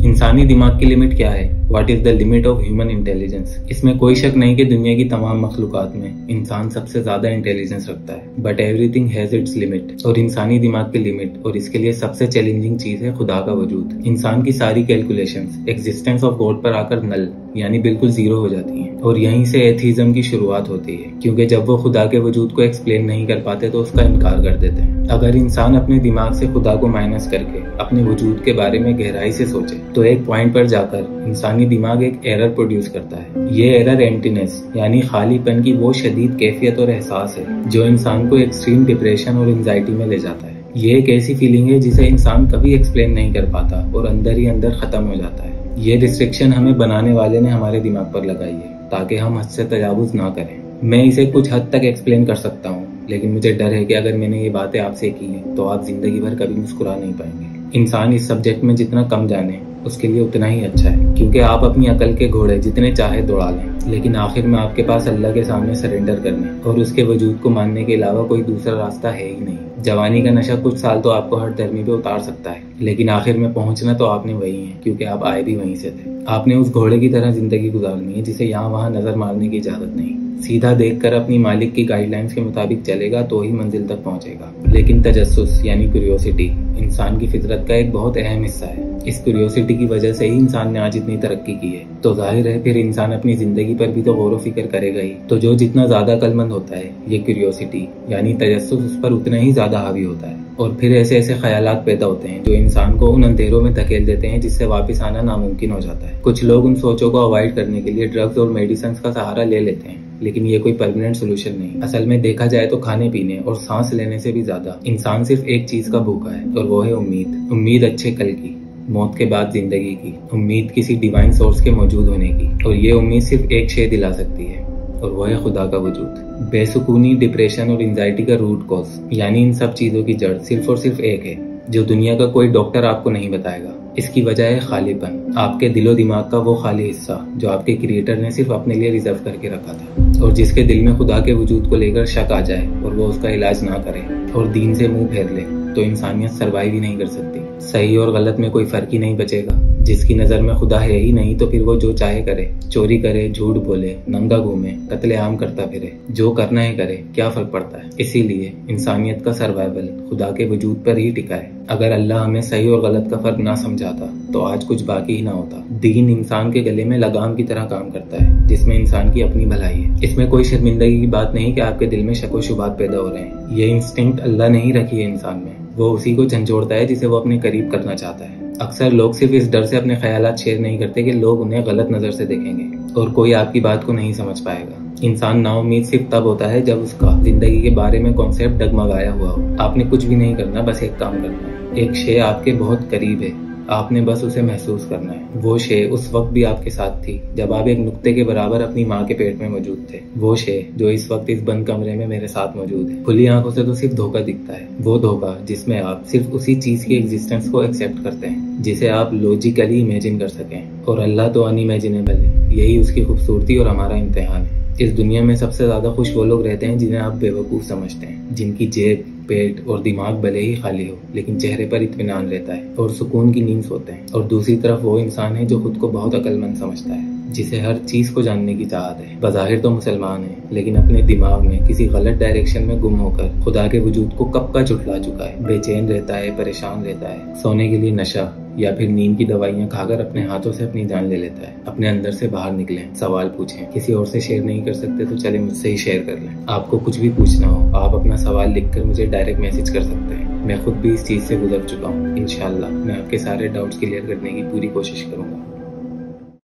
इंसानी दिमाग की लिमिट क्या है? What is the limit of human intelligence? इसमें कोई शक नहीं कि दुनिया की तमाम मखलूकात में इंसान सबसे ज्यादा इंटेलिजेंस रखता है, but everything has its limit. और इंसानी दिमाग की लिमिट और इसके लिए सबसे चैलेंजिंग चीज है खुदा का वजूद। इंसान की सारी कैलकुलेशंस एग्जिस्टेंस ऑफ गॉड पर आकर नल यानी बिल्कुल जीरो हो जाती हैं। और यहीं से एथीज्म की शुरुआत होती है, क्योंकि जब वो खुदा के वजूद को एक्सप्लेन नहीं कर पाते तो उसका इनकार कर देते हैं। अगर इंसान अपने दिमाग से खुदा को माइनस करके अपने वजूद के बारे में गहराई से सोचे तो एक पॉइंट पर जाकर इंसानी दिमाग एक एरर प्रोड्यूस करता है। ये एरर एम्प्टीनेस यानी खालीपन की वो शदीद कैफियत और एहसास है जो इंसान को एक्सट्रीम डिप्रेशन और एंजाइटी में ले जाता है। ये एक ऐसी फीलिंग है जिसे इंसान कभी एक्सप्लेन नहीं कर पाता और अंदर ही अंदर खत्म हो जाता है। ये रिस्ट्रिक्शन हमें बनाने वाले ने हमारे दिमाग पर लगाई है ताकि हम हद से तजावुज ना करें। मैं इसे कुछ हद तक एक्सप्लेन कर सकता हूँ, लेकिन मुझे डर है कि अगर मैंने ये बातें आपसे की हैं तो आप जिंदगी भर कभी मुस्कुरा नहीं पाएंगे। इंसान इस सब्जेक्ट में जितना कम जाने उसके लिए उतना ही अच्छा है, क्योंकि आप अपनी अकल के घोड़े जितने चाहे दौड़ा लें, लेकिन आखिर में आपके पास अल्लाह के सामने सरेंडर करने और उसके वजूद को मानने के अलावा कोई दूसरा रास्ता है ही नहीं। जवानी का नशा कुछ साल तो आपको हर धर्मी पे उतार सकता है, लेकिन आखिर में पहुंचना तो आपने वही है, क्योंकि आप आए भी वहीं से थे। आपने उस घोड़े की तरह जिंदगी गुजारनी है जिसे यहाँ वहाँ नजर मारने की इजाजत नहीं। सीधा देखकर अपनी मालिक की गाइडलाइंस के मुताबिक चलेगा तो ही मंजिल तक पहुंचेगा। लेकिन तजस्सुस यानी क्यूरियोसिटी इंसान की फितरत का एक बहुत अहम हिस्सा है। इस क्यूरियोसिटी की वजह से ही इंसान ने आज इतनी तरक्की की है, तो जाहिर है फिर इंसान अपनी जिंदगी पर भी तो गौर व फिक्र करेगा ही। तो जो जितना ज्यादा अक्लमंद होता है, ये क्यूरियोसिटी यानी तजस्सुस उस पर उतना ही ज्यादा हावी होता है। और फिर ऐसे ऐसे ख्यालात पैदा होते हैं जो इंसान को उन अंधेरों में धकेल देते हैं जिससे वापस आना नामुमकिन हो जाता है। कुछ लोग उन सोचों को अवॉइड करने के लिए ड्रग्स और मेडिसिन का सहारा ले लेते हैं, लेकिन ये कोई परमानेंट सोल्यूशन नहीं। असल में देखा जाए तो खाने पीने और सांस लेने से भी ज्यादा इंसान सिर्फ एक चीज का भूखा है, और वो है उम्मीद। उम्मीद अच्छे कल की, मौत के बाद जिंदगी की, उम्मीद किसी डिवाइन सोर्स के मौजूद होने की। और ये उम्मीद सिर्फ एक शय दिला सकती है, और वो है खुदा का वजूद। बेसुकूनी, डिप्रेशन और एंजाइटी का रूट कॉज यानी इन सब चीजों की जड़ सिर्फ और सिर्फ एक है, जो दुनिया का कोई डॉक्टर आपको नहीं बताएगा। इसकी वजह है खालीपन, आपके दिलो दिमाग का वो खाली हिस्सा जो आपके क्रिएटर ने सिर्फ अपने लिए रिजर्व करके रखा था। और जिसके दिल में खुदा के वजूद को लेकर शक आ जाए और वो उसका इलाज ना करे और दीन से मुंह फेर ले, तो इंसानियत सर्वाइव ही नहीं कर सकती। सही और गलत में कोई फर्क ही नहीं बचेगा। जिसकी नजर में खुदा है ही नहीं तो फिर वो जो चाहे करे, चोरी करे, झूठ बोले, नंगा घूमे, कत्लेआम करता फिरे, जो करना है करे, क्या फर्क पड़ता है। इसीलिए इंसानियत का सर्वाइवल खुदा के वजूद पर ही टिका है। अगर अल्लाह हमें सही और गलत का फर्क ना समझाता तो आज कुछ बाकी ही ना होता। दीन इंसान के गले में लगाम की तरह काम करता है, जिसमें इंसान की अपनी भलाई है। इसमें कोई शर्मिंदगी की बात नहीं कि आपके दिल में शक व शुबात पैदा हो रहे हैं। ये इंस्टिंक्ट अल्लाह ने ही रखी है इंसान में, वो उसी को झंझोड़ता है जिसे वो अपने करीब करना चाहता है। अक्सर लोग सिर्फ इस डर से अपने ख्यालात शेयर नहीं करते कि लोग उन्हें गलत नजर से देखेंगे और कोई आपकी बात को नहीं समझ पाएगा। इंसान नाउम्मीद सिर्फ तब होता है जब उसका जिंदगी के बारे में कॉन्सेप्ट डगमगाया हुआ हो। आपने कुछ भी नहीं करना, बस एक काम करना है। एक शे आपके बहुत करीब है, आपने बस उसे महसूस करना है। वो शे उस वक्त भी आपके साथ थी जब आप एक नुक्ते के बराबर अपनी माँ के पेट में मौजूद थे। वो शे जो इस वक्त इस बंद कमरे में मेरे साथ मौजूद है। खुली आंखों से तो सिर्फ धोखा दिखता है, वो धोखा जिसमें आप सिर्फ उसी चीज की एग्जिस्टेंस को एक्सेप्ट करते हैं जिसे आप लॉजिकली इमेजिन कर सकें। और अल्लाह तो अनइमेजिनेबल है, यही उसकी खूबसूरती और हमारा इम्तिहान है। इस दुनिया में सबसे ज्यादा खुश वो लोग रहते हैं जिन्हें आप बेवकूफ समझते हैं, जिनकी जेब, पेट और दिमाग भले ही खाली हो लेकिन चेहरे पर इत्मीनान रहता है और सुकून की नींद सोते हैं। और दूसरी तरफ वो इंसान है जो खुद को बहुत अक्लमंद समझता है, जिसे हर चीज को जानने की चाहत है। बज़ाहिर तो मुसलमान है, लेकिन अपने दिमाग में किसी गलत डायरेक्शन में गुम होकर खुदा के वजूद को कब का झुठला चुका है। बेचैन रहता है, परेशान रहता है, सोने के लिए नशा या फिर नींद की दवाइयां खाकर अपने हाथों से अपनी जान ले लेता है। अपने अंदर से बाहर निकलें, सवाल पूछें। किसी और से शेयर नहीं कर सकते तो चले मुझसे ही शेयर कर लें। आपको कुछ भी पूछना हो, आप अपना सवाल लिखकर मुझे डायरेक्ट मैसेज कर सकते हैं। मैं खुद भी इस चीज से गुजर चुका हूँ। इंशाल्लाह मैं आपके सारे डाउट्स क्लियर करने की पूरी कोशिश करूंगा।